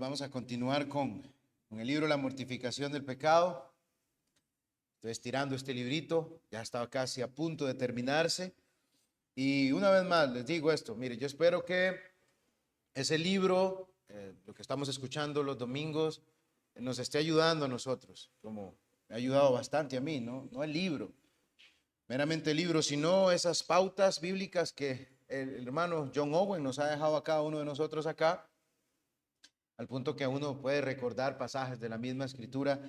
Vamos a continuar con el libro La mortificación del pecado. Estoy estirando este librito, ya estaba casi a punto de terminarse. Y una vez más les digo esto, mire, yo espero que ese libro, lo que estamos escuchando los domingos, nos esté ayudando a nosotros, como me ha ayudado bastante a mí, no el libro, meramente el libro, sino esas pautas bíblicas que el hermano John Owen nos ha dejado a cada uno de nosotros acá, al punto que uno puede recordar pasajes de la misma escritura,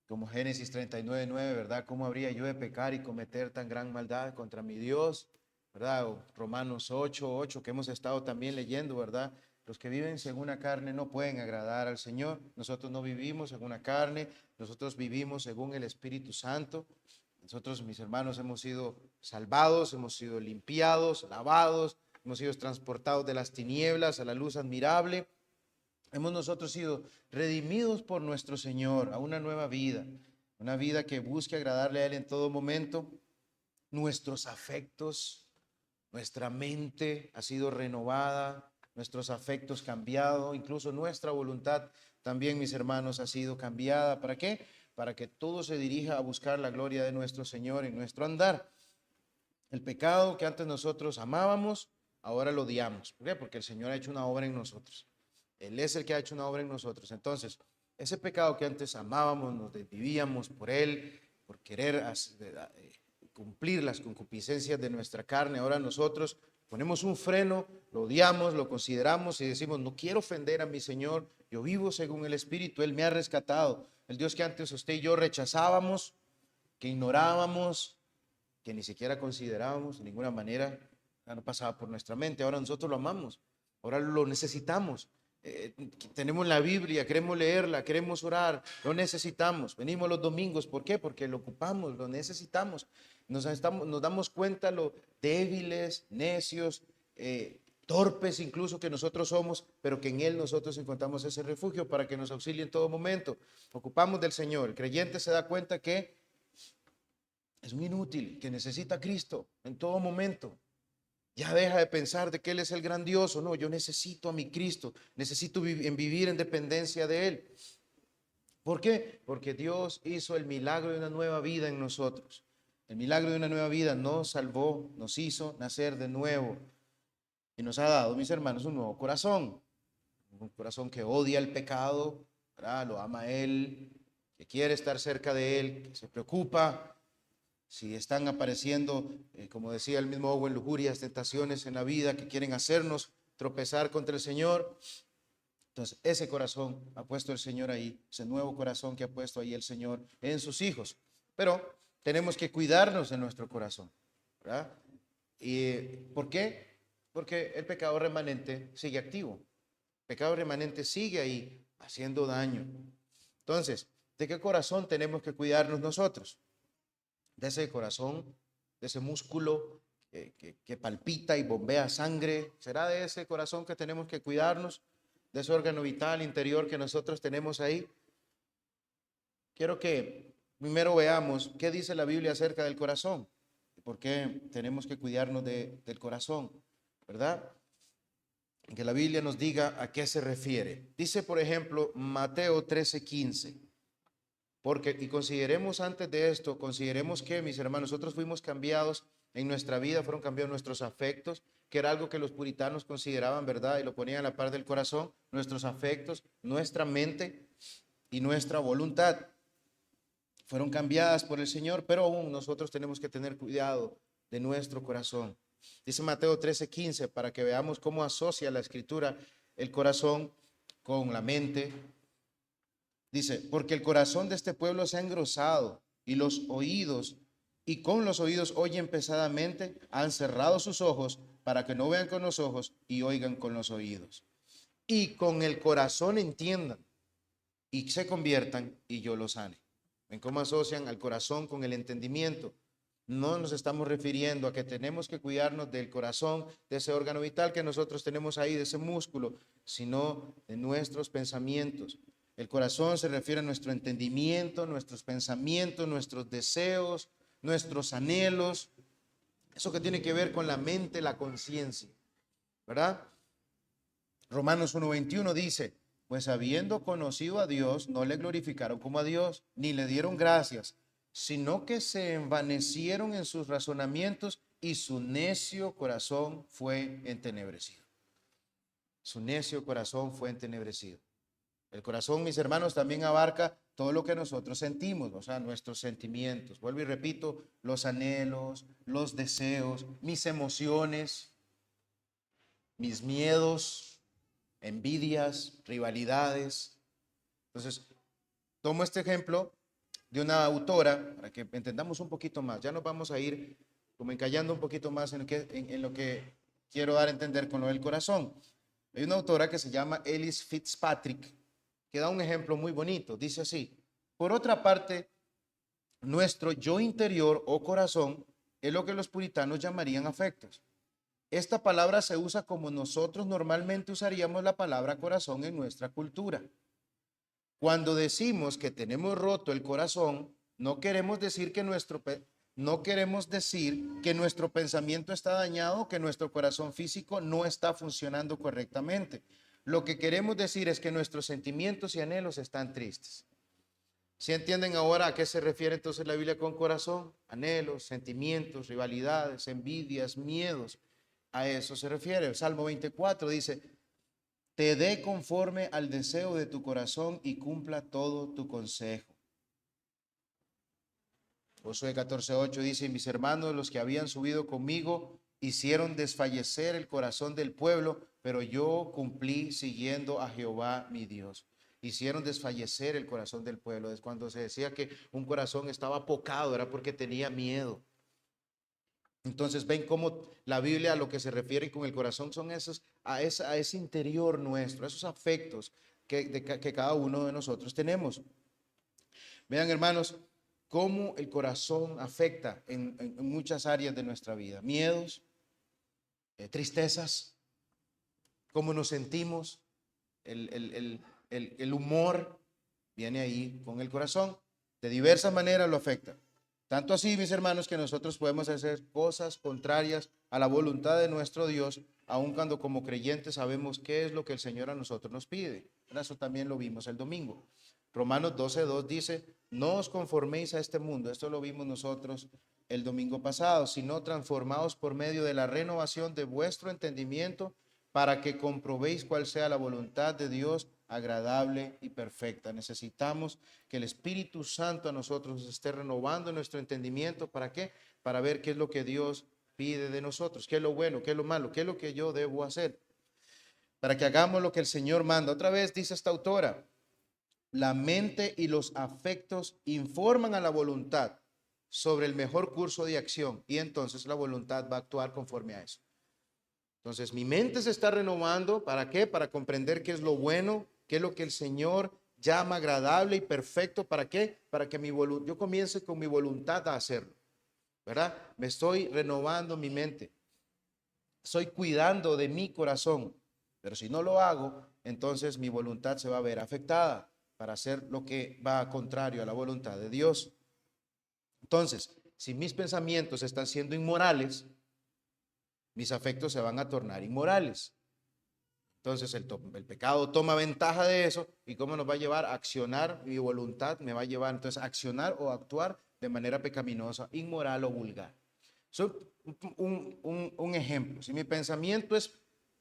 como Génesis 39:9, ¿verdad? ¿Cómo habría yo de pecar y cometer tan gran maldad contra mi Dios? ¿Verdad? O Romanos 8:8, que hemos estado también leyendo, ¿verdad? Los que viven según la carne no pueden agradar al Señor. Nosotros no vivimos según la carne, nosotros vivimos según el Espíritu Santo. Nosotros, mis hermanos, hemos sido salvados, hemos sido limpiados, lavados, hemos sido transportados de las tinieblas a la luz admirable. Hemos nosotros sido redimidos por nuestro Señor a una nueva vida, una vida que busque agradarle a Él en todo momento. Nuestros afectos, nuestra mente ha sido renovada, nuestros afectos cambiado, incluso nuestra voluntad también, mis hermanos, ha sido cambiada. ¿Para qué? Para que todo se dirija a buscar la gloria de nuestro Señor en nuestro andar. El pecado que antes nosotros amábamos, ahora lo odiamos. ¿Por qué? Porque el Señor ha hecho una obra en nosotros. Él es el que ha hecho una obra en nosotros. Entonces, ese pecado que antes amábamos, nos desvivíamos por él, por querer cumplir las concupiscencias de nuestra carne, ahora nosotros ponemos un freno, lo odiamos, lo consideramos y decimos, no quiero ofender a mi Señor, yo vivo según el Espíritu, Él me ha rescatado. El Dios que antes usted y yo rechazábamos, que ignorábamos, que ni siquiera considerábamos de ninguna manera, no pasaba por nuestra mente, ahora nosotros lo amamos, ahora lo necesitamos. Tenemos la Biblia, queremos leerla, queremos orar, lo necesitamos. Venimos los domingos, ¿por qué? Porque lo ocupamos, lo necesitamos. Nos damos cuenta lo débiles, necios, torpes incluso que nosotros somos, pero que en Él nosotros encontramos ese refugio para que nos auxilie en todo momento. Ocupamos del Señor. El creyente se da cuenta que es un inútil, que necesita a Cristo en todo momento. Ya deja de pensar de que Él es el grandioso. No, yo necesito a mi Cristo. Necesito vivir en dependencia de Él. ¿Por qué? Porque Dios hizo el milagro de una nueva vida en nosotros. El milagro de una nueva vida nos salvó, nos hizo nacer de nuevo. Y nos ha dado, mis hermanos, un nuevo corazón. Un corazón que odia el pecado, ¿verdad? Lo ama a Él, que quiere estar cerca de Él, que se preocupa. Si están apareciendo, como decía el mismo Owen, lujurias, tentaciones en la vida que quieren hacernos tropezar contra el Señor, entonces ese corazón ha puesto el Señor ahí, ese nuevo corazón que ha puesto ahí el Señor en sus hijos. Pero tenemos que cuidarnos de nuestro corazón, ¿verdad? ¿Y por qué? Porque el pecado remanente sigue activo. El pecado remanente sigue ahí haciendo daño. Entonces, ¿de qué corazón tenemos que cuidarnos nosotros? De ese corazón, de ese músculo que palpita y bombea sangre. ¿Será de ese corazón que tenemos que cuidarnos? De ese órgano vital interior que nosotros tenemos ahí. Quiero que primero veamos qué dice la Biblia acerca del corazón. ¿Por qué tenemos que cuidarnos del corazón? ¿Verdad? Que la Biblia nos diga a qué se refiere. Dice, por ejemplo, Mateo 13:15. Porque, y consideremos antes de esto, consideremos que, mis hermanos, nosotros fuimos cambiados en nuestra vida, fueron cambiados nuestros afectos, que era algo que los puritanos consideraban, ¿verdad? Y lo ponían a la par del corazón, nuestros afectos, nuestra mente y nuestra voluntad. Fueron cambiadas por el Señor, pero aún nosotros tenemos que tener cuidado de nuestro corazón. Dice Mateo 13:15, para que veamos cómo asocia la Escritura el corazón con la mente. Dice, porque el corazón de este pueblo se ha engrosado y los oídos, y con los oídos oyen pesadamente, han cerrado sus ojos para que no vean con los ojos y oigan con los oídos. Y con el corazón entiendan y se conviertan y yo los sane. ¿Ven cómo asocian al corazón con el entendimiento? No nos estamos refiriendo a que tenemos que cuidarnos del corazón, de ese órgano vital que nosotros tenemos ahí, de ese músculo, sino de nuestros pensamientos. El corazón se refiere a nuestro entendimiento, nuestros pensamientos, nuestros deseos, nuestros anhelos. Eso que tiene que ver con la mente, la conciencia, ¿verdad? Romanos 1:21 dice, pues habiendo conocido a Dios, no le glorificaron como a Dios, ni le dieron gracias, sino que se envanecieron en sus razonamientos y su necio corazón fue entenebrecido. Su necio corazón fue entenebrecido. El corazón, mis hermanos, también abarca todo lo que nosotros sentimos, o sea, nuestros sentimientos. Vuelvo y repito, los anhelos, los deseos, mis emociones, mis miedos, envidias, rivalidades. Entonces, tomo este ejemplo de una autora para que entendamos un poquito más. Ya nos vamos a ir como encallando un poquito más en lo que quiero dar a entender con lo del corazón. Hay una autora que se llama Ellis Fitzpatrick, que da un ejemplo muy bonito. Dice así: por otra parte, nuestro yo interior o corazón es lo que los puritanos llamarían afectos. Esta palabra se usa como nosotros normalmente usaríamos la palabra corazón en nuestra cultura. Cuando decimos que tenemos roto el corazón, no queremos decir que nuestro pensamiento está dañado, que nuestro corazón físico no está funcionando correctamente. Lo que queremos decir es que nuestros sentimientos y anhelos están tristes. ¿Sí entienden ahora a qué se refiere entonces la Biblia con corazón? Anhelos, sentimientos, rivalidades, envidias, miedos. A eso se refiere. El Salmo 24 dice: te dé conforme al deseo de tu corazón y cumpla todo tu consejo. Josué 14:8 dice: mis hermanos, los que habían subido conmigo, hicieron desfallecer el corazón del pueblo, pero yo cumplí siguiendo a Jehová mi Dios. Hicieron desfallecer el corazón del pueblo. Es cuando se decía que un corazón estaba apocado, era porque tenía miedo. Entonces ven cómo la Biblia a lo que se refiere con el corazón son a ese interior nuestro, esos afectos que cada uno de nosotros tenemos. Vean, hermanos, cómo el corazón afecta en muchas áreas de nuestra vida. Miedos, tristezas, cómo nos sentimos, el humor viene ahí con el corazón. De diversas maneras lo afecta. Tanto así, mis hermanos, que nosotros podemos hacer cosas contrarias a la voluntad de nuestro Dios, aun cuando como creyentes sabemos qué es lo que el Señor a nosotros nos pide. Eso también lo vimos el domingo. Romanos 12:2 dice: no os conforméis a este mundo. Esto lo vimos nosotros el domingo pasado, sino transformaos por medio de la renovación de vuestro entendimiento, para que comprobéis cuál sea la voluntad de Dios, agradable y perfecta. Necesitamos que el Espíritu Santo a nosotros esté renovando nuestro entendimiento. ¿Para qué? Para ver qué es lo que Dios pide de nosotros, qué es lo bueno, qué es lo malo, qué es lo que yo debo hacer, para que hagamos lo que el Señor manda. Otra vez dice esta autora: la mente y los afectos informan a la voluntad sobre el mejor curso de acción, y entonces la voluntad va a actuar conforme a eso. Entonces mi mente se está renovando. ¿Para qué? Para comprender qué es lo bueno, qué es lo que el Señor llama agradable y perfecto. ¿Para qué? Para que yo comience con mi voluntad a hacerlo, ¿verdad? Me estoy renovando mi mente. Estoy cuidando de mi corazón. Pero si no lo hago, entonces mi voluntad se va a ver afectada para hacer lo que va contrario a la voluntad de Dios. Entonces, si mis pensamientos están siendo inmorales, mis afectos se van a tornar inmorales. Entonces el pecado toma ventaja de eso. ¿Y cómo nos va a llevar? A accionar. Mi voluntad me va a llevar entonces a accionar o actuar de manera pecaminosa, inmoral o vulgar. Un ejemplo: si mi pensamiento es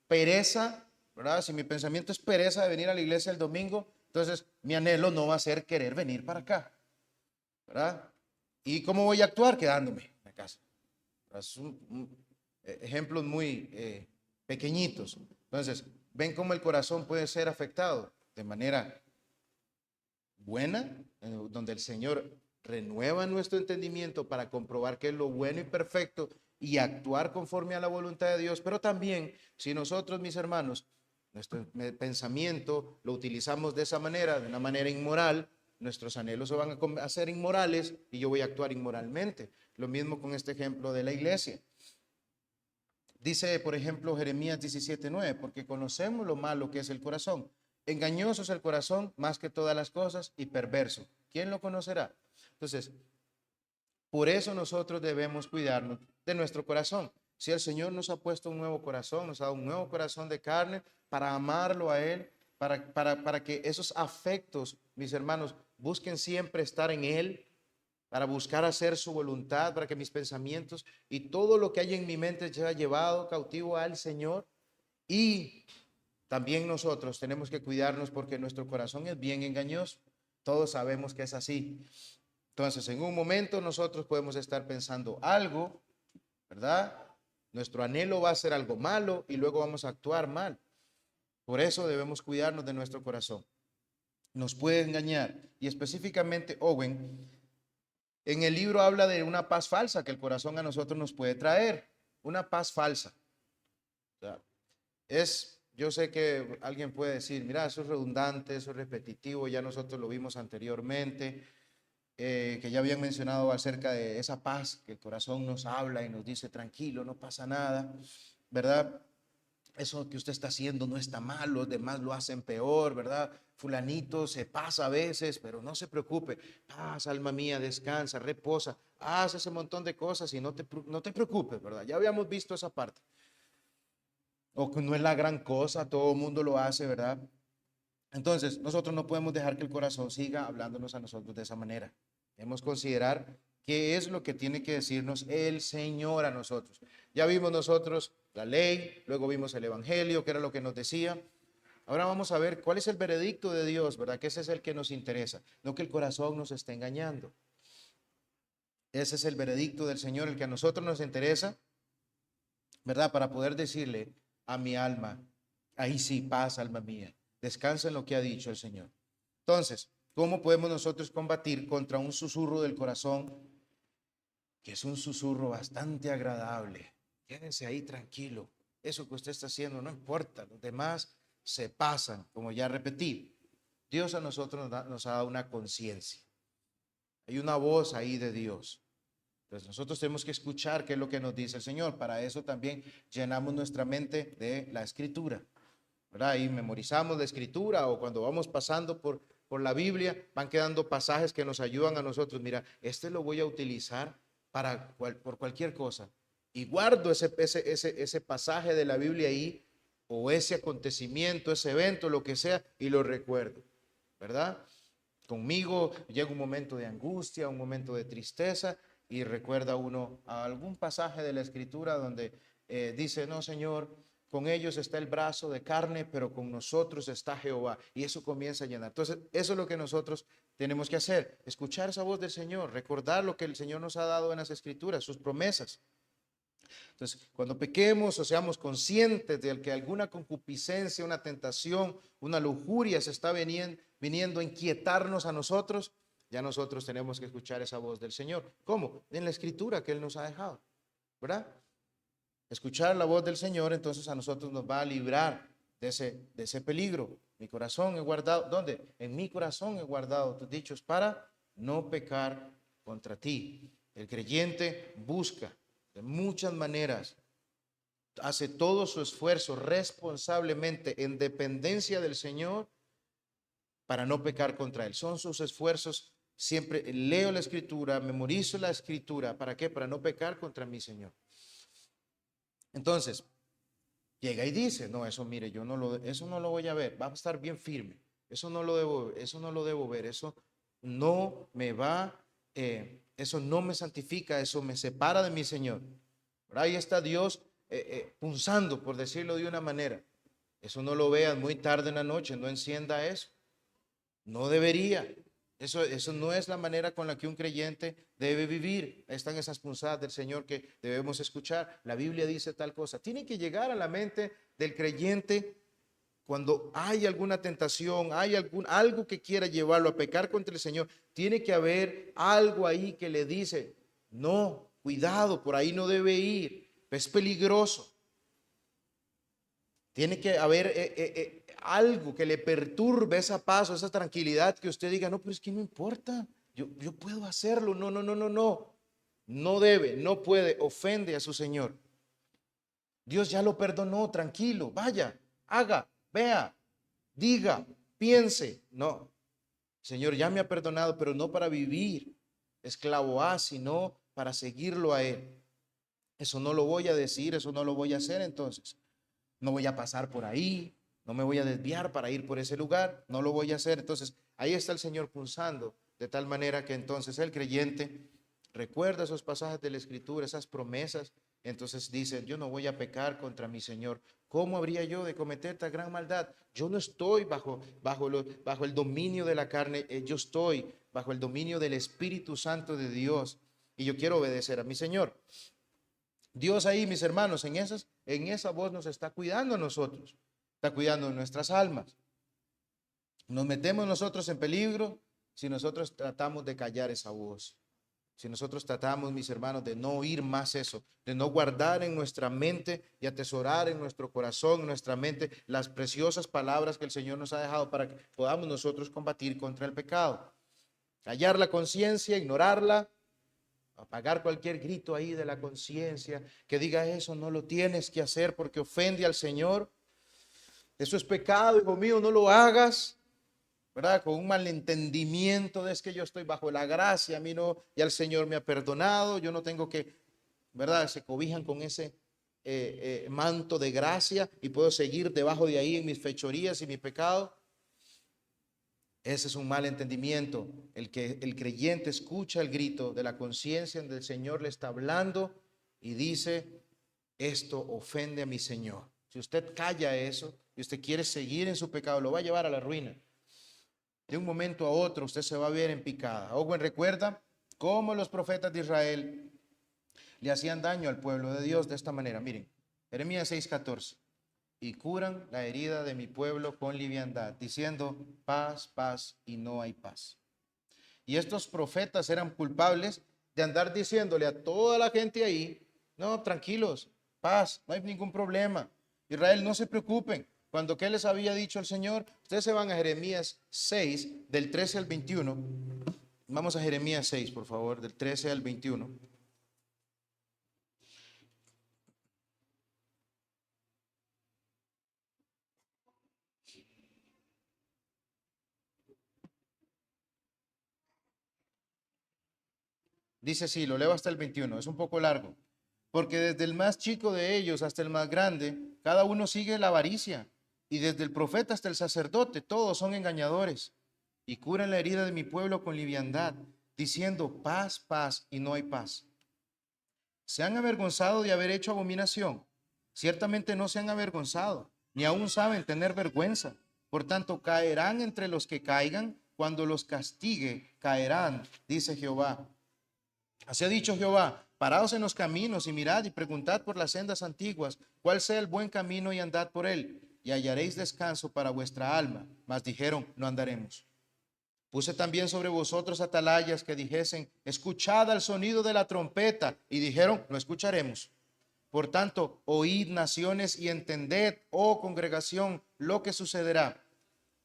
pereza, ¿verdad? Si mi pensamiento es pereza de venir a la iglesia el domingo, entonces mi anhelo no va a ser querer venir para acá, ¿verdad? ¿Y cómo voy a actuar? Quedándome en la casa. Ejemplos muy pequeñitos. Entonces, ven cómo el corazón puede ser afectado de manera buena, donde el Señor renueva nuestro entendimiento para comprobar qué es lo bueno y perfecto y actuar conforme a la voluntad de Dios. Pero también, si nosotros, mis hermanos, nuestro pensamiento lo utilizamos de esa manera, de una manera inmoral, nuestros anhelos se van a hacer inmorales y yo voy a actuar inmoralmente. Lo mismo con este ejemplo de la iglesia. Dice, por ejemplo, Jeremías 17:9: porque conocemos lo malo que es el corazón. Engañoso es el corazón más que todas las cosas y perverso. ¿Quién lo conocerá? Entonces, por eso nosotros debemos cuidarnos de nuestro corazón. Si el Señor nos ha puesto un nuevo corazón, nos ha dado un nuevo corazón de carne para amarlo a Él, para que esos afectos, mis hermanos, busquen siempre estar en Él, para buscar hacer su voluntad, para que mis pensamientos y todo lo que hay en mi mente sea llevado cautivo al Señor. Y también nosotros tenemos que cuidarnos porque nuestro corazón es bien engañoso. Todos sabemos que es así. Entonces, en un momento nosotros podemos estar pensando algo, ¿verdad? Nuestro anhelo va a ser algo malo y luego vamos a actuar mal. Por eso debemos cuidarnos de nuestro corazón. Nos puede engañar. Y específicamente Owen en el libro habla de una paz falsa que el corazón a nosotros nos puede traer. Una paz falsa. O sea, yo sé que alguien puede decir, mira, eso es redundante, eso es repetitivo, ya nosotros lo vimos anteriormente, que ya habían mencionado acerca de esa paz que el corazón nos habla y nos dice, tranquilo, no pasa nada, ¿verdad? Eso que usted está haciendo no está mal, los demás lo hacen peor, ¿verdad? Fulanito se pasa a veces, pero no se preocupe. Paz, alma mía, descansa, reposa, haz ese montón de cosas y no te preocupes, ¿verdad? Ya habíamos visto esa parte. O que no es la gran cosa, todo el mundo lo hace, ¿verdad? Entonces, nosotros no podemos dejar que el corazón siga hablándonos a nosotros de esa manera. Debemos considerar qué es lo que tiene que decirnos el Señor a nosotros. Ya vimos nosotros la ley, luego vimos el Evangelio, que era lo que nos decía. Ahora vamos a ver cuál es el veredicto de Dios, ¿verdad? Que ese es el que nos interesa, no que el corazón nos esté engañando. Ese es el veredicto del Señor, el que a nosotros nos interesa, ¿verdad? Para poder decirle a mi alma, ahí sí, paz, alma mía, descansa en lo que ha dicho el Señor. Entonces, ¿cómo podemos nosotros combatir contra un susurro del corazón, que es un susurro bastante agradable? Quédese ahí tranquilo, eso que usted está haciendo no importa, los demás se pasan, como ya repetí. Dios a nosotros nos ha dado una conciencia, hay una voz ahí de Dios. Entonces nosotros tenemos que escuchar qué es lo que nos dice el Señor. Para eso también llenamos nuestra mente de la Escritura, ¿verdad? Y memorizamos la Escritura, o cuando vamos pasando por la Biblia, van quedando pasajes que nos ayudan a nosotros. Mira, este lo voy a utilizar por cualquier cosa. Y guardo ese pasaje de la Biblia ahí, o ese acontecimiento, ese evento, lo que sea, y lo recuerdo, ¿verdad? Conmigo llega un momento de angustia, un momento de tristeza, y recuerda uno a algún pasaje de la Escritura donde dice, no, Señor, con ellos está el brazo de carne, pero con nosotros está Jehová. Y eso comienza a llenar. Entonces, eso es lo que nosotros tenemos que hacer, escuchar esa voz del Señor, recordar lo que el Señor nos ha dado en las Escrituras, sus promesas. Entonces, cuando pequemos o seamos conscientes de que alguna concupiscencia, una tentación, una lujuria se está viniendo a inquietarnos a nosotros, ya nosotros tenemos que escuchar esa voz del Señor. ¿Cómo? En la Escritura que Él nos ha dejado, ¿verdad? Escuchar la voz del Señor, entonces a nosotros nos va a librar de ese peligro. Mi corazón he guardado, ¿dónde? En mi corazón he guardado tus dichos para no pecar contra ti. El creyente busca de muchas maneras, hace todo su esfuerzo responsablemente en dependencia del Señor para no pecar contra Él. Son sus esfuerzos. Siempre leo la Escritura, memorizo la Escritura. ¿Para qué? Para no pecar contra mi Señor. Entonces, llega y dice, no, eso mire, eso no lo voy a ver, va a estar bien firme. Eso no lo debo ver, eso no me va, eso no me santifica, eso me separa de mi Señor. Pero ahí está Dios punzando, por decirlo de una manera. Eso no lo veas muy tarde en la noche, no encienda eso. No debería. Eso no es la manera con la que un creyente debe vivir. Están esas punzadas del Señor que debemos escuchar. La Biblia dice tal cosa. Tiene que llegar a la mente del creyente cuando hay alguna tentación, hay algo que quiera llevarlo a pecar contra el Señor. Tiene que haber algo ahí que le dice, no, cuidado, por ahí no debe ir, es peligroso. Tiene que haber algo que le perturbe esa paz o esa tranquilidad que usted diga, no, pero es que no importa, yo puedo hacerlo. No, no, no, no, no. No debe, no puede, ofende a su Señor. Dios ya lo perdonó, tranquilo, vaya, haga, vea, diga, piense. No, Señor ya me ha perdonado, pero no para vivir esclavo a, sino para seguirlo a Él. Eso no lo voy a decir, eso no lo voy a hacer entonces. No voy a pasar por ahí, No me voy a desviar para ir por ese lugar, no lo voy a hacer. Entonces, ahí está el Señor pulsando, de tal manera que entonces el creyente recuerda esos pasajes de la Escritura, esas promesas. Entonces dice, yo no voy a pecar contra mi Señor. ¿Cómo habría yo de cometer esta gran maldad? Yo no estoy bajo el dominio de la carne, yo estoy bajo el dominio del Espíritu Santo de Dios y yo quiero obedecer a mi Señor. Dios ahí, mis hermanos, en esa voz nos está cuidando a nosotros, está cuidando nuestras almas. Nos metemos nosotros en peligro si nosotros tratamos de callar esa voz. Si nosotros tratamos, mis hermanos, de no oír más eso, de no guardar en nuestra mente y atesorar en nuestro corazón, en nuestra mente, las preciosas palabras que el Señor nos ha dejado para que podamos nosotros combatir contra el pecado. Callar la conciencia, ignorarla, apagar cualquier grito ahí de la conciencia que diga eso, no lo tienes que hacer porque ofende al Señor. Eso es pecado, hijo mío, no lo hagas. ¿Verdad? Con un malentendimiento de es que yo estoy bajo la gracia, a mí no, ya el Señor me ha perdonado, yo no tengo que, ¿verdad? Se cobijan con ese manto de gracia y puedo seguir debajo de ahí en mis fechorías y mi pecado. Ese es un mal entendimiento. El que el creyente escucha el grito de la conciencia donde el Señor le está hablando y dice, esto ofende a mi Señor. Si usted calla eso y usted quiere seguir en su pecado, lo va a llevar a la ruina. De un momento a otro usted se va a ver en picada. Owen recuerda cómo los profetas de Israel le hacían daño al pueblo de Dios de esta manera. Miren, Jeremías 6:14. Y curan la herida de mi pueblo con liviandad, diciendo paz, paz, y no hay paz. Y estos profetas eran culpables de andar diciéndole a toda la gente ahí, no, tranquilos, paz, no hay ningún problema. Israel, no se preocupen. Cuando ¿qué les había dicho el Señor? Ustedes se van a Jeremías 6, del 13 al 21. Vamos a Jeremías 6, por favor, del 13 al 21. Dice así, lo leo hasta el 21, es un poco largo. Porque desde el más chico de ellos hasta el más grande, cada uno sigue la avaricia. Y desde el profeta hasta el sacerdote, todos son engañadores. Y curan la herida de mi pueblo con liviandad, diciendo paz, paz, y no hay paz. Se han avergonzado de haber hecho abominación. Ciertamente no se han avergonzado, ni aún saben tener vergüenza. Por tanto, caerán entre los que caigan, cuando los castigue, caerán, dice Jehová. Así ha dicho Jehová, paraos en los caminos y mirad y preguntad por las sendas antiguas, cuál sea el buen camino y andad por él, y hallaréis descanso para vuestra alma. Mas dijeron, no andaremos. Puse también sobre vosotros atalayas que dijesen, escuchad al sonido de la trompeta, y dijeron, no escucharemos. Por tanto, oíd naciones y entended, oh congregación, lo que sucederá.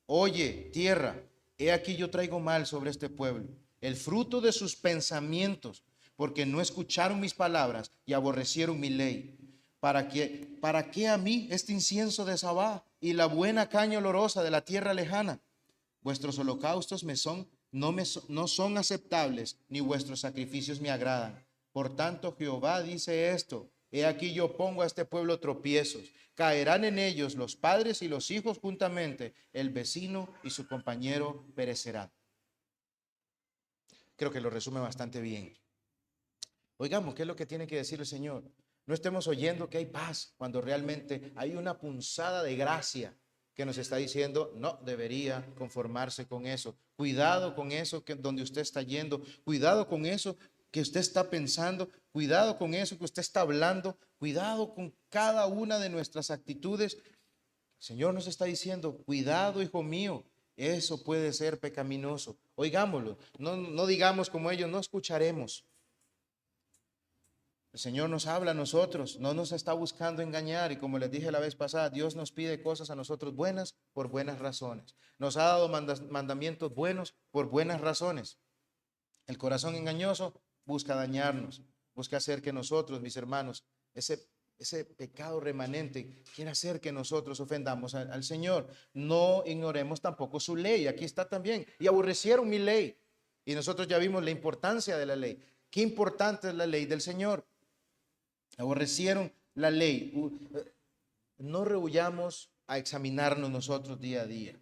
Oye, tierra, he aquí yo traigo mal sobre este pueblo, el fruto de sus pensamientos, porque no escucharon mis palabras y aborrecieron mi ley. ¿Para qué a mí este incienso de Sabá y la buena caña olorosa de la tierra lejana? Vuestros holocaustos no son aceptables, ni vuestros sacrificios me agradan. Por tanto, Jehová dice esto: he aquí yo pongo a este pueblo tropiezos. Caerán en ellos los padres y los hijos juntamente, el vecino y su compañero perecerán. Creo que lo resume bastante bien. Oigamos, ¿qué es lo que tiene que decir el Señor? No estemos oyendo que hay paz cuando realmente hay una punzada de gracia que nos está diciendo, no debería conformarse con eso. Cuidado con eso que donde usted está yendo. Cuidado con eso que usted está pensando. Cuidado con eso que usted está hablando. Cuidado con cada una de nuestras actitudes. El Señor nos está diciendo, cuidado, hijo mío, eso puede ser pecaminoso. Oigámoslo, no digamos como ellos, no escucharemos. El Señor nos habla a nosotros, no nos está buscando engañar, y como les dije la vez pasada, Dios nos pide cosas a nosotros buenas por buenas razones. Nos ha dado mandamientos buenos por buenas razones. El corazón engañoso busca dañarnos, busca hacer que nosotros, mis hermanos, ese pecado remanente quiere hacer que nosotros ofendamos al Señor. No ignoremos tampoco su ley, aquí está también. Y aborrecieron mi ley. Y nosotros ya vimos la importancia de la ley. Qué importante es la ley del Señor. Aborrecieron la ley. No rehuyamos a examinarnos nosotros día a día.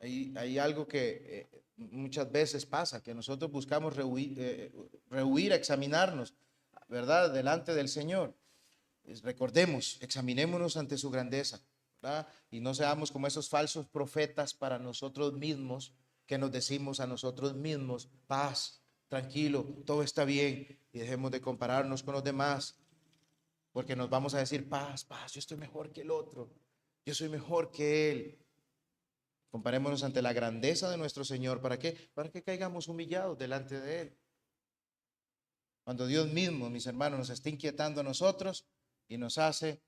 Hay algo que muchas veces pasa, que nosotros buscamos rehuir a examinarnos, ¿verdad? Delante del Señor. Recordemos, examinémonos ante su grandeza, ¿verdad? Y no seamos como esos falsos profetas para nosotros mismos, que nos decimos a nosotros mismos, paz, tranquilo, todo está bien, y dejemos de compararnos con los demás, porque nos vamos a decir, paz, paz, yo estoy mejor que el otro, yo soy mejor que él. Comparémonos ante la grandeza de nuestro Señor. ¿Para qué? Para que caigamos humillados delante de Él. Cuando Dios mismo, mis hermanos, nos está inquietando a nosotros y nos hace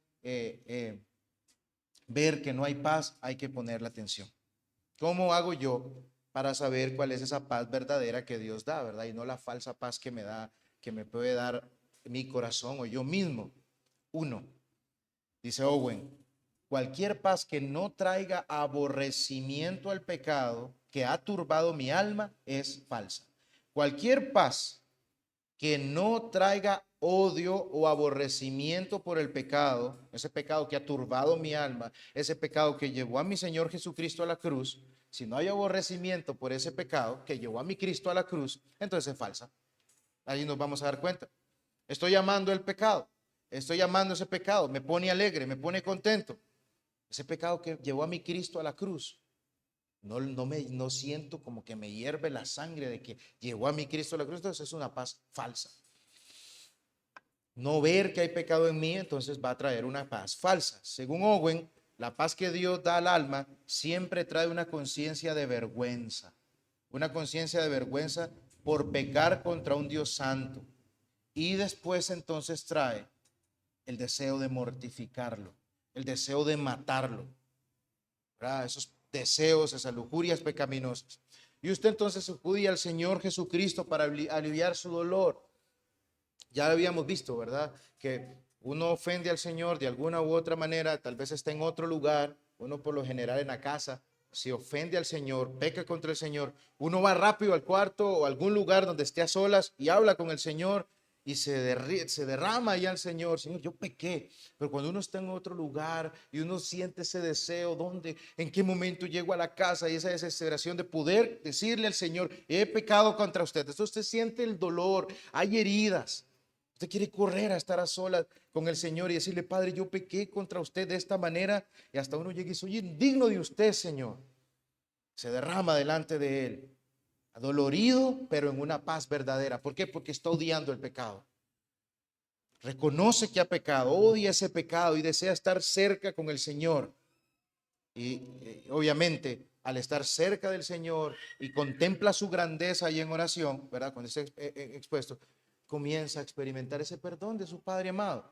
ver que no hay paz, hay que ponerle atención. ¿Cómo hago yo para saber cuál es esa paz verdadera que Dios da, verdad? Y no la falsa paz que me da, que me puede dar mi corazón o yo mismo. Uno, dice Owen, cualquier paz que no traiga aborrecimiento al pecado que ha turbado mi alma es falsa. Cualquier paz que no traiga odio o aborrecimiento por el pecado, ese pecado que ha turbado mi alma, ese pecado que llevó a mi Señor Jesucristo a la cruz, si no hay aborrecimiento por ese pecado que llevó a mi Cristo a la cruz, entonces es falsa. Ahí nos vamos a dar cuenta. Estoy amando el pecado, estoy amando ese pecado, me pone alegre, me pone contento. Ese pecado que llevó a mi Cristo a la cruz, no siento como que me hierve la sangre de que llevó a mi Cristo a la cruz, entonces es una paz falsa. No ver que hay pecado en mí, entonces va a traer una paz falsa. Según Owen, la paz que Dios da al alma siempre trae una conciencia de vergüenza. Una conciencia de vergüenza por pecar contra un Dios santo. Y después entonces trae el deseo de mortificarlo, el deseo de matarlo, ¿verdad? Esos deseos, esas lujurias pecaminosas. Y usted entonces acude al Señor Jesucristo para aliviar su dolor. Ya lo habíamos visto, ¿verdad? Que uno ofende al Señor de alguna u otra manera, tal vez está en otro lugar, uno por lo general en la casa, si ofende al Señor, peca contra el Señor, uno va rápido al cuarto o a algún lugar donde esté a solas y habla con el Señor y se derrama ahí al Señor. Señor, yo pequé. Pero cuando uno está en otro lugar y uno siente ese deseo, ¿dónde, en qué momento llego a la casa y esa desesperación de poder decirle al Señor, he pecado contra usted? Entonces usted siente el dolor, hay heridas. Usted quiere correr a estar a solas con el Señor y decirle, Padre, yo pequé contra usted de esta manera, y hasta uno llega y soy indigno de usted, Señor. Se derrama delante de Él, adolorido, pero en una paz verdadera. ¿Por qué? Porque está odiando el pecado. Reconoce que ha pecado, odia ese pecado y desea estar cerca con el Señor. Y obviamente, al estar cerca del Señor y contempla su grandeza ahí en oración, ¿verdad? Cuando está expuesto, comienza a experimentar ese perdón de su Padre amado.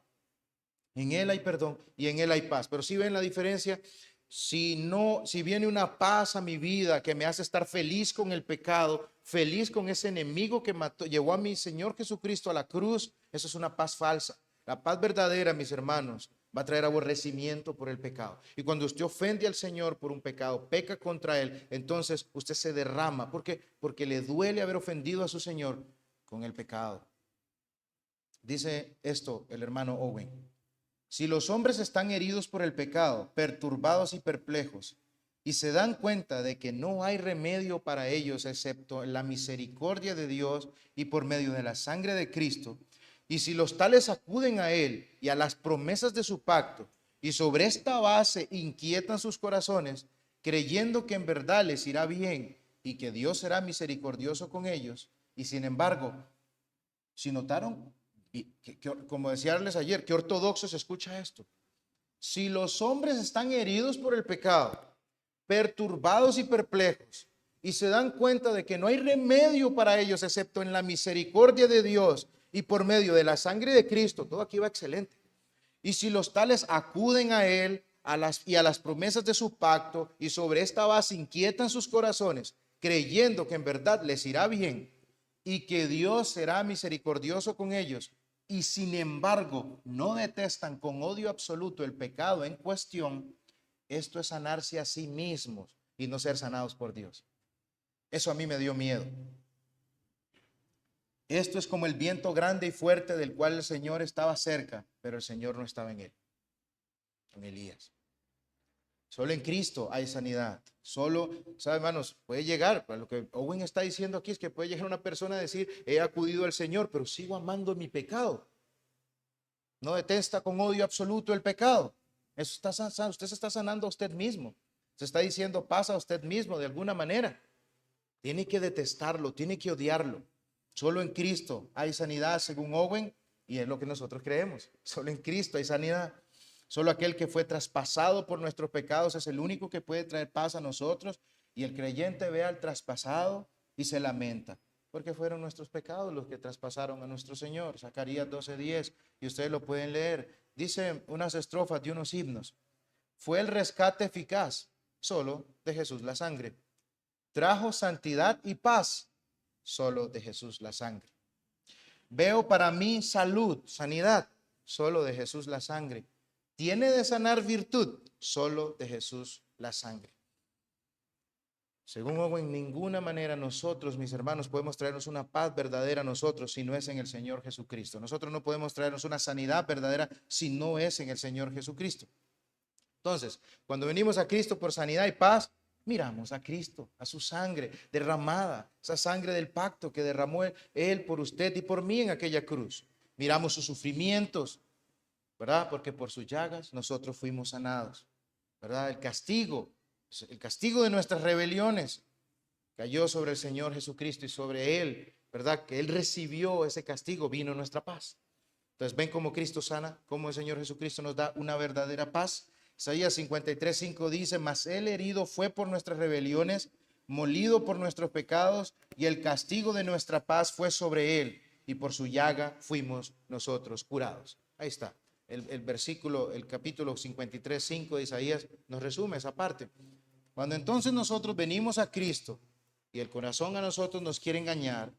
En Él hay perdón y en Él hay paz. Pero si ven la diferencia, si viene una paz a mi vida que me hace estar feliz con el pecado, feliz con ese enemigo que mató, llevó a mi Señor Jesucristo a la cruz, eso es una paz falsa. La paz verdadera, mis hermanos, va a traer aborrecimiento por el pecado. Y cuando usted ofende al Señor por un pecado, peca contra Él, entonces usted se derrama. ¿Por qué? Porque le duele haber ofendido a su Señor con el pecado. Dice esto el hermano Owen: si los hombres están heridos por el pecado, perturbados y perplejos, y se dan cuenta de que no hay remedio para ellos excepto en la misericordia de Dios y por medio de la sangre de Cristo, y si los tales acuden a Él y a las promesas de su pacto, y sobre esta base inquietan sus corazones, creyendo que en verdad les irá bien y que Dios será misericordioso con ellos, y sin embargo, si notaron, y como decíarles ayer, qué ortodoxo se escucha esto. Si los hombres están heridos por el pecado, perturbados y perplejos, y se dan cuenta de que no hay remedio para ellos excepto en la misericordia de Dios y por medio de la sangre de Cristo, todo aquí va excelente. Y si los tales acuden a Él y a las promesas de su pacto, y sobre esta base inquietan sus corazones, creyendo que en verdad les irá bien y que Dios será misericordioso con ellos, y sin embargo no detestan con odio absoluto el pecado en cuestión, esto es sanarse a sí mismos y no ser sanados por Dios. Eso a mí me dio miedo. Esto es como el viento grande y fuerte del cual el Señor estaba cerca, pero el Señor no estaba en él, en Elías. Solo en Cristo hay sanidad. Solo, ¿sabe, hermanos? Puede llegar, lo que Owen está diciendo aquí es que puede llegar una persona a decir, he acudido al Señor, pero sigo amando mi pecado. No detesta con odio absoluto el pecado. Eso está, usted se está sanando a usted mismo. Se está diciendo, pasa a usted mismo de alguna manera. Tiene que detestarlo, tiene que odiarlo. Solo en Cristo hay sanidad, según Owen, y es lo que nosotros creemos. Solo en Cristo hay sanidad. Solo aquel que fue traspasado por nuestros pecados es el único que puede traer paz a nosotros. Y el creyente ve al traspasado y se lamenta, porque fueron nuestros pecados los que traspasaron a nuestro Señor. Zacarías 12:10, y ustedes lo pueden leer. Dice unas estrofas de unos himnos. Fue el rescate eficaz solo de Jesús la sangre. Trajo santidad y paz solo de Jesús la sangre. Veo para mí salud, sanidad, solo de Jesús la sangre. Tiene de sanar virtud, solo de Jesús la sangre. Según Owen, en ninguna manera nosotros, mis hermanos, podemos traernos una paz verdadera a nosotros si no es en el Señor Jesucristo. Nosotros no podemos traernos una sanidad verdadera si no es en el Señor Jesucristo. Entonces, cuando venimos a Cristo por sanidad y paz, miramos a Cristo, a su sangre derramada, esa sangre del pacto que derramó Él por usted y por mí en aquella cruz. Miramos sus sufrimientos, ¿verdad? Porque por sus llagas nosotros fuimos sanados, ¿verdad? El castigo de nuestras rebeliones cayó sobre el Señor Jesucristo y sobre Él, ¿verdad? Que Él recibió ese castigo, vino nuestra paz. Entonces, ven cómo Cristo sana, cómo el Señor Jesucristo nos da una verdadera paz. Isaías 53:5 dice, mas Él herido fue por nuestras rebeliones, molido por nuestros pecados, y el castigo de nuestra paz fue sobre Él, y por su llaga fuimos nosotros curados. Ahí está. El versículo, el capítulo 53:5 de Isaías nos resume esa parte. Cuando entonces nosotros venimos a Cristo y el corazón a nosotros nos quiere engañar,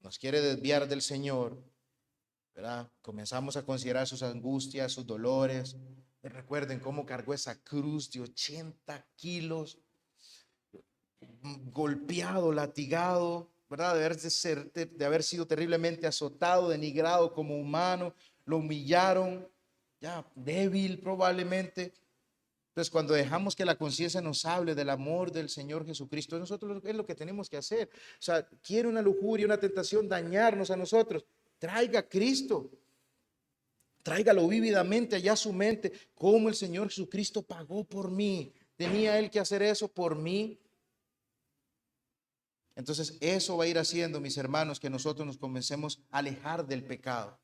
nos quiere desviar del Señor, ¿verdad? Comenzamos a considerar sus angustias, sus dolores. Recuerden cómo cargó esa cruz de 80 kilos, golpeado, latigado, ¿verdad? De haber sido terriblemente azotado, denigrado como humano, lo humillaron, ya débil probablemente. Entonces, cuando dejamos que la conciencia nos hable del amor del Señor Jesucristo, nosotros es lo que tenemos que hacer. O sea, quiere una lujuria, una tentación dañarnos a nosotros. Traiga a Cristo. Tráigalo vívidamente allá a su mente, cómo el Señor Jesucristo pagó por mí. ¿Tenía Él que hacer eso por mí? Entonces, eso va a ir haciendo, mis hermanos, que nosotros nos comencemos a alejar del pecado.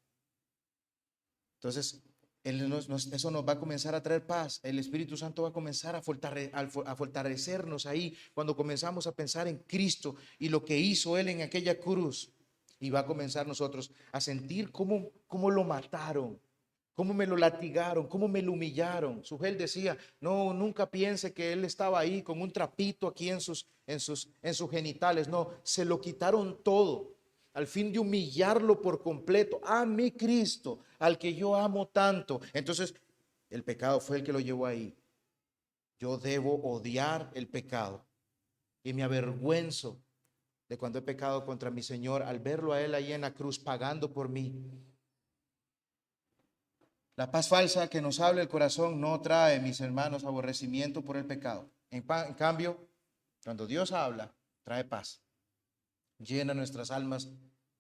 Entonces, eso nos va a comenzar a traer paz. El Espíritu Santo va a comenzar a fortalecernos ahí cuando comenzamos a pensar en Cristo y lo que hizo Él en aquella cruz. Y va a comenzar nosotros a sentir cómo lo mataron, cómo me lo latigaron, cómo me lo humillaron. Sugel decía, no, nunca piense que Él estaba ahí con un trapito aquí en sus genitales. No, se lo quitaron todo al fin de humillarlo por completo, a mi Cristo, al que yo amo tanto. Entonces, el pecado fue el que lo llevó ahí. Yo debo odiar el pecado y me avergüenzo de cuando he pecado contra mi Señor al verlo a Él ahí en la cruz pagando por mí. La paz falsa que nos habla el corazón no trae, mis hermanos, aborrecimiento por el pecado. En cambio, cuando Dios habla, trae paz. Llena nuestras almas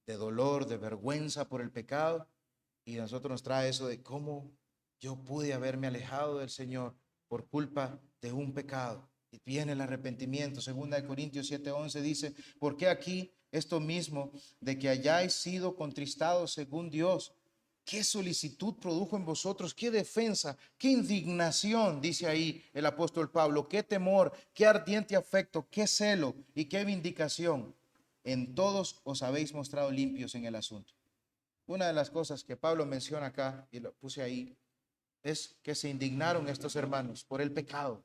de dolor, de vergüenza por el pecado, y a nosotros nos trae eso de cómo yo pude haberme alejado del Señor por culpa de un pecado. Y viene el arrepentimiento. Segunda de Corintios 7:11 dice, porque aquí esto mismo de que hayáis sido contristados según Dios, qué solicitud produjo en vosotros, qué defensa, qué indignación, dice ahí el apóstol Pablo, qué temor, qué ardiente afecto, qué celo y qué vindicación. En todos os habéis mostrado limpios en el asunto. Una de las cosas que Pablo menciona acá, y lo puse ahí, es que se indignaron estos hermanos por el pecado.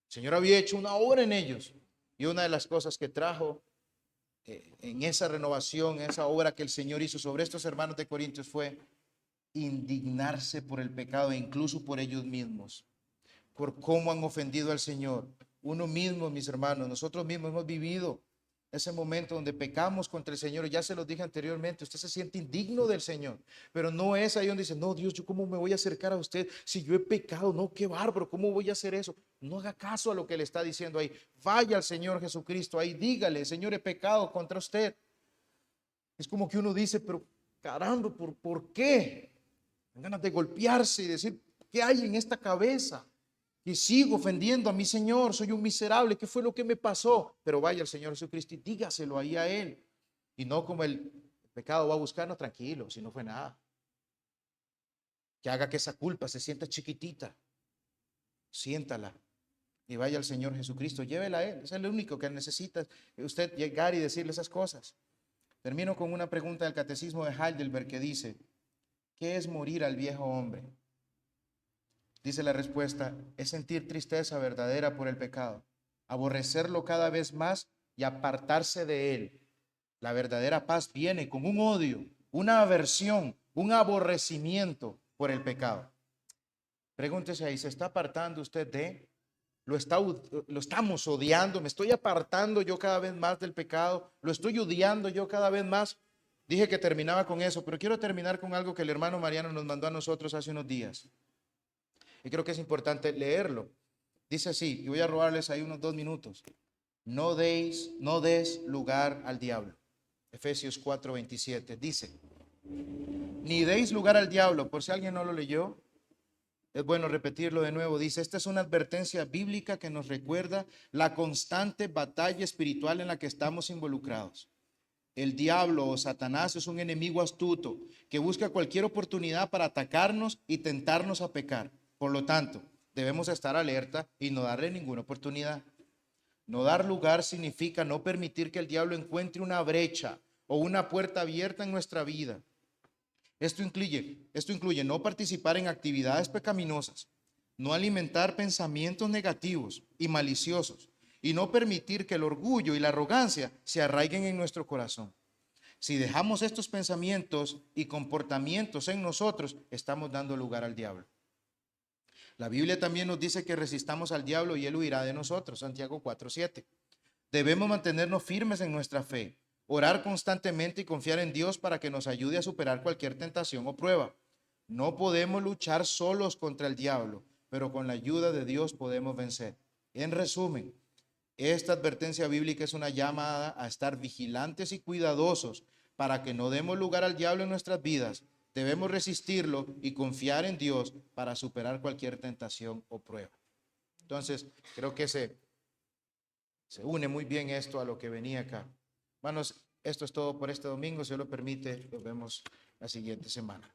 El Señor había hecho una obra en ellos, y una de las cosas que trajo en esa renovación, esa obra que el Señor hizo sobre estos hermanos de Corintios fue indignarse por el pecado e incluso por ellos mismos, por cómo han ofendido al Señor. Uno mismo, mis hermanos, nosotros mismos hemos vivido ese momento donde pecamos contra el Señor, ya se los dije anteriormente, usted se siente indigno del Señor, pero no es ahí donde dice, no, Dios, ¿yo cómo me voy a acercar a usted si yo he pecado? No, qué bárbaro, ¿cómo voy a hacer eso? No haga caso a lo que le está diciendo ahí. Vaya al Señor Jesucristo ahí, dígale, Señor, he pecado contra usted. Es como que uno dice, pero caramba, ¿por qué? Dan ganas de golpearse y decir, ¿qué hay en esta cabeza? Y sigo ofendiendo a mi Señor, soy un miserable, ¿qué fue lo que me pasó? Pero vaya al Señor Jesucristo y dígaselo ahí a Él. Y no como el pecado va a buscarnos, tranquilo, si no fue nada. Que haga que esa culpa se sienta chiquitita, siéntala. Y vaya al Señor Jesucristo, llévela a Él. Es el único que necesita usted llegar y decirle esas cosas. Termino con una pregunta del Catecismo de Heidelberg que dice, ¿qué es morir al viejo hombre? Dice la respuesta, es sentir tristeza verdadera por el pecado, aborrecerlo cada vez más y apartarse de él. La verdadera paz viene con un odio, una aversión, un aborrecimiento por el pecado. Pregúntese ahí, ¿se está apartando usted de? Lo estamos odiando, me estoy apartando yo cada vez más del pecado, lo estoy odiando yo cada vez más. Dije que terminaba con eso, pero quiero terminar con algo que el hermano Mariano nos mandó a nosotros hace unos días. Y creo que es importante leerlo. Dice así, y voy a robarles ahí unos 2 minutos. No des lugar al diablo. Efesios 4:27 dice, ni deis lugar al diablo, por si alguien no lo leyó, es bueno repetirlo de nuevo. Dice, esta es una advertencia bíblica que nos recuerda la constante batalla espiritual en la que estamos involucrados. El diablo o Satanás es un enemigo astuto que busca cualquier oportunidad para atacarnos y tentarnos a pecar. Por lo tanto, debemos estar alerta y no darle ninguna oportunidad. No dar lugar significa no permitir que el diablo encuentre una brecha o una puerta abierta en nuestra vida. Esto incluye no participar en actividades pecaminosas, no alimentar pensamientos negativos y maliciosos y no permitir que el orgullo y la arrogancia se arraiguen en nuestro corazón. Si dejamos estos pensamientos y comportamientos en nosotros, estamos dando lugar al diablo. La Biblia también nos dice que resistamos al diablo y él huirá de nosotros, Santiago 4:7. Debemos mantenernos firmes en nuestra fe, orar constantemente y confiar en Dios para que nos ayude a superar cualquier tentación o prueba. No podemos luchar solos contra el diablo, pero con la ayuda de Dios podemos vencer. En resumen, esta advertencia bíblica es una llamada a estar vigilantes y cuidadosos para que no demos lugar al diablo en nuestras vidas. Debemos resistirlo y confiar en Dios para superar cualquier tentación o prueba. Entonces, creo que se une muy bien esto a lo que venía acá. Hermanos, esto es todo por este domingo. Si Dios lo permite, nos vemos la siguiente semana.